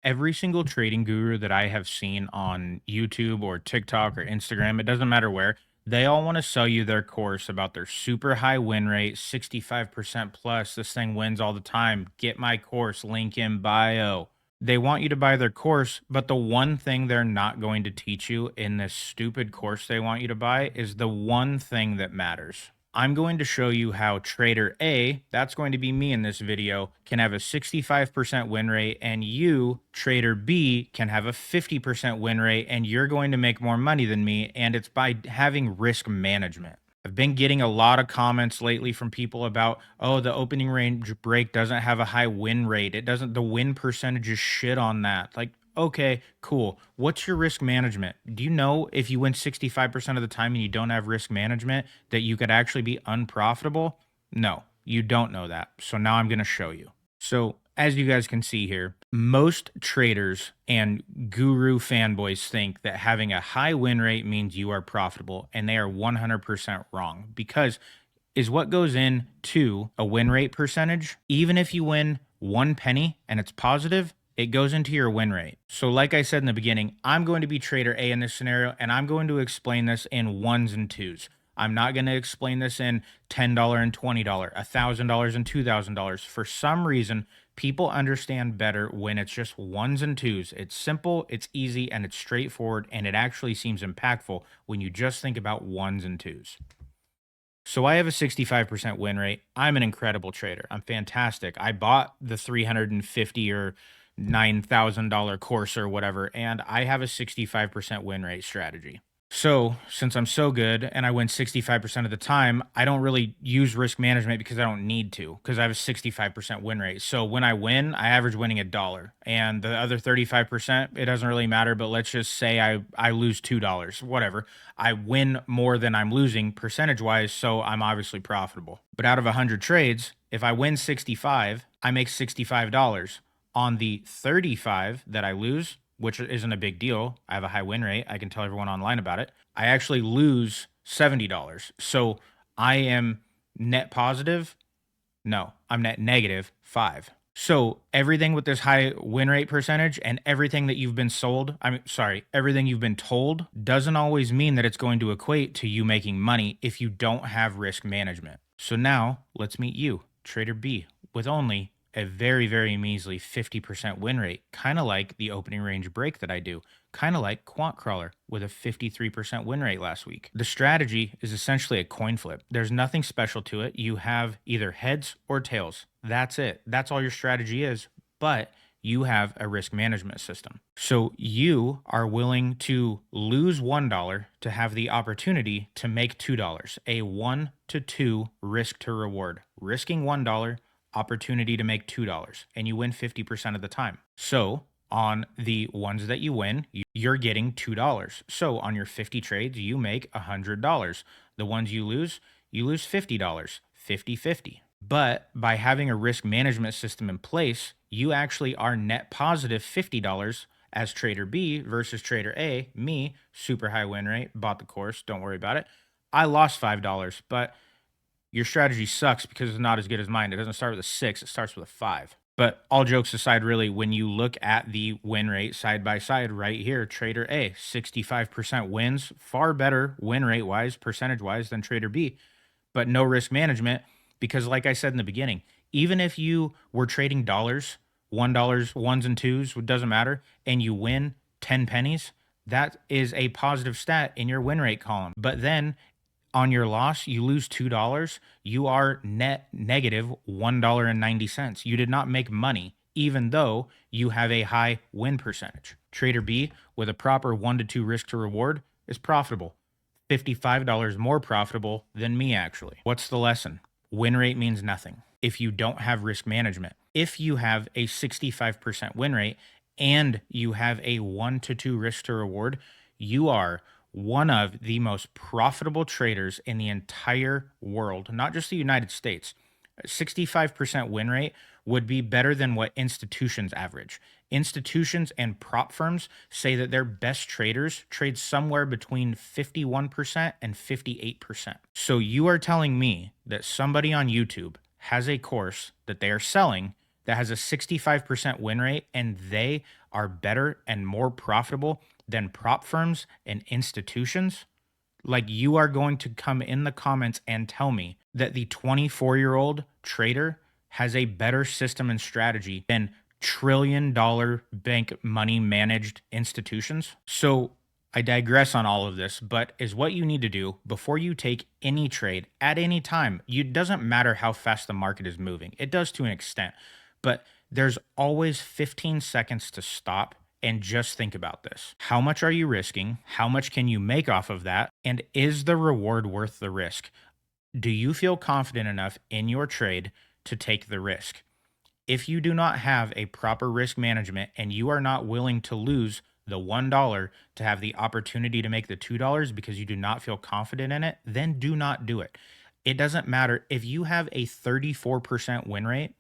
Every single trading guru that I have seen on YouTube or TikTok or Instagram, it doesn't matter where, they all want to sell you their course about their super high win rate, 65% plus. This thing wins all the time. Get my course, link in bio. They want you to buy their course, but the one thing they're not going to teach you in this stupid course they want you to buy is the one thing that matters. I'm going to show you how trader A, that's going to be me in this video, can have a 65% win rate, and you, trader B, can have a 50% win rate, and you're going to make more money than me, and it's by having risk management. I've been getting a lot of comments lately from people about, oh, the opening range break doesn't have a high win rate. It doesn't, the win percentage is shit on that. Like, okay, cool. What's your risk management? Do you know if you win 65% of the time and you don't have risk management that you could actually be unprofitable? No, you don't know that. So now I'm going to show you. So, as you guys can see here, most traders and guru fanboys think that having a high win rate means you are profitable, and they are 100% wrong because is what goes into a win rate percentage. Even if you win one penny and it's positive, it goes into your win rate. So, like I said in the beginning, I'm going to be trader A in this scenario, and I'm going to explain this in ones and twos. I'm not going to explain this in $10 and $20, $1,000 and $2,000. For some reason, people understand better when it's just ones and twos. It's simple, it's easy, and it's straightforward, and it actually seems impactful when you just think about ones and twos. So I have a 65% win rate. I'm an incredible trader. I'm fantastic. I bought the 350 or $9,000 course or whatever, and I have a 65% win rate strategy. So, since I'm so good and I win 65% of the time, I don't really use risk management because I don't need to, because I have a 65% win rate. So, when I win, I average winning $1. And the other 35%, it doesn't really matter, but let's just say I lose $2, whatever. I win more than I'm losing percentage wise, so I'm obviously profitable. But out of 100 trades, if I win 65, I make $65. On the 35 that I lose, which isn't a big deal. I have a high win rate. I can tell everyone online about it. I actually lose $70. So I am net positive. No, I'm net negative 5. So everything with this high win rate percentage and everything that you've been sold, everything you've been told doesn't always mean that it's going to equate to you making money if you don't have risk management. So now let's meet you, Trader B, with only a very, very measly 50% win rate, kind of like the opening range break that I do, kind of like QuantCrawler with a 53% win rate last week. The strategy is essentially a coin flip. There's nothing special to it. You have either heads or tails. That's it. That's all your strategy is, but you have a risk management system. So you are willing to lose $1 to have the opportunity to make $2, a 1 to 2 risk to reward. Risking $1, opportunity to make $2, and you win 50% of the time. So on the ones that you win, you're getting $2. So on your 50 trades, you make $100. The ones you lose $50, 50-50. But by having a risk management system in place, you actually are net positive $50 as trader B versus trader A. Me, super high win rate, bought the course, don't worry about it. I lost $5, but your strategy sucks because it's not as good as mine. It doesn't start with a 6, it starts with a 5. But all jokes aside, really, when you look at the win rate side by side right here, Trader A, 65% wins, far better win rate wise, percentage wise than Trader B, but no risk management because, like I said in the beginning, even if you were trading dollars, $1, ones and twos, it doesn't matter, and you win 10 pennies, that is a positive stat in your win rate column. But then on your loss, you lose $2, you are net negative $1.90. You did not make money, even though you have a high win percentage. Trader B, with a proper 1 to 2 risk to reward, is profitable. $55 more profitable than me, actually. What's the lesson? Win rate means nothing if you don't have risk management. If you have a 65% win rate and you have a 1 to 2 risk to reward, you are one of the most profitable traders in the entire world, not just the United States. 65% win rate would be better than what institutions average. Institutions and prop firms say that their best traders trade somewhere between 51% and 58%. So you are telling me that somebody on YouTube has a course that they are selling that has a 65% win rate and they are better and more profitable than prop firms and institutions, like, you are going to come in the comments and tell me that the 24-year-old trader has a better system and strategy than trillion-dollar bank money managed institutions. So I digress on all of this, but is what you need to do before you take any trade at any time. It doesn't matter how fast the market is moving. It does to an extent, but there's always 15 seconds to stop and just think about this. How much are you risking? How much can you make off of that? And is the reward worth the risk? Do you feel confident enough in your trade to take the risk? If you do not have a proper risk management and you are not willing to lose the $1 to have the opportunity to make the $2 because you do not feel confident in it, then do not do it. It doesn't matter if you have a 34% win rate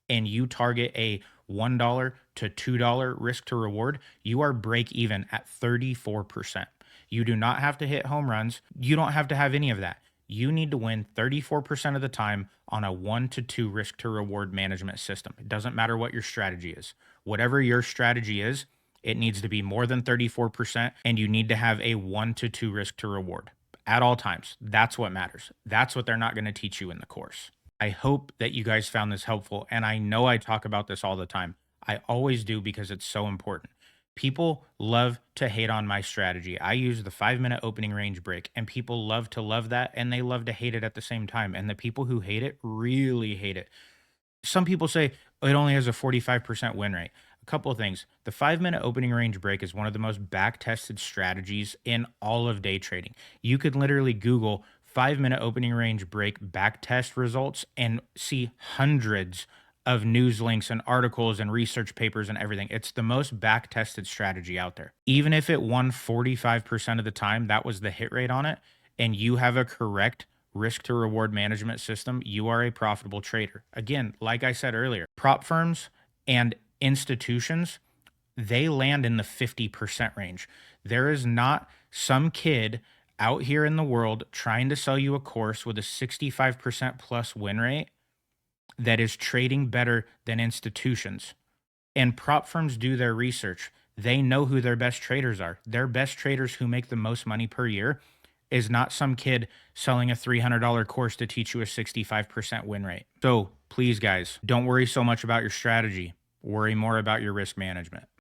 and you target a $1 to $2 risk to reward, you are break even at 34%. You do not have to hit home runs. You don't have to have any of that. You need to win 34% of the time on a 1 to 2 risk to reward management system. It doesn't matter what your strategy is. Whatever your strategy is, it needs to be more than 34%, and you need to have a 1 to 2 risk to reward at all times. That's what matters. That's what they're not going to teach you in the course. I hope that you guys found this helpful. And I know I talk about this all the time. I always do because it's so important. People love to hate on my strategy. I use the 5 minute opening range break, and people love to love that and they love to hate it at the same time. And the people who hate it really hate it. Some people say, "Oh, it only has a 45% win rate." A couple of things. The 5 minute opening range break is one of the most back tested strategies in all of day trading. You could literally Google 5 minute opening range break back test results and see hundreds of news links and articles and research papers and everything. It's the most back tested strategy out there. Even if it won 45% of the time, that was the hit rate on it, and you have a correct risk to reward management system, you are a profitable trader. Again, like I said earlier, prop firms and institutions, they land in the 50% range. There is not some kid out here in the world trying to sell you a course with a 65% plus win rate that is trading better than institutions. And prop firms do their research. They know who their best traders are. Their best traders who make the most money per year is not some kid selling a $300 course to teach you a 65% win rate. So please, guys, don't worry so much about your strategy. Worry more about your risk management.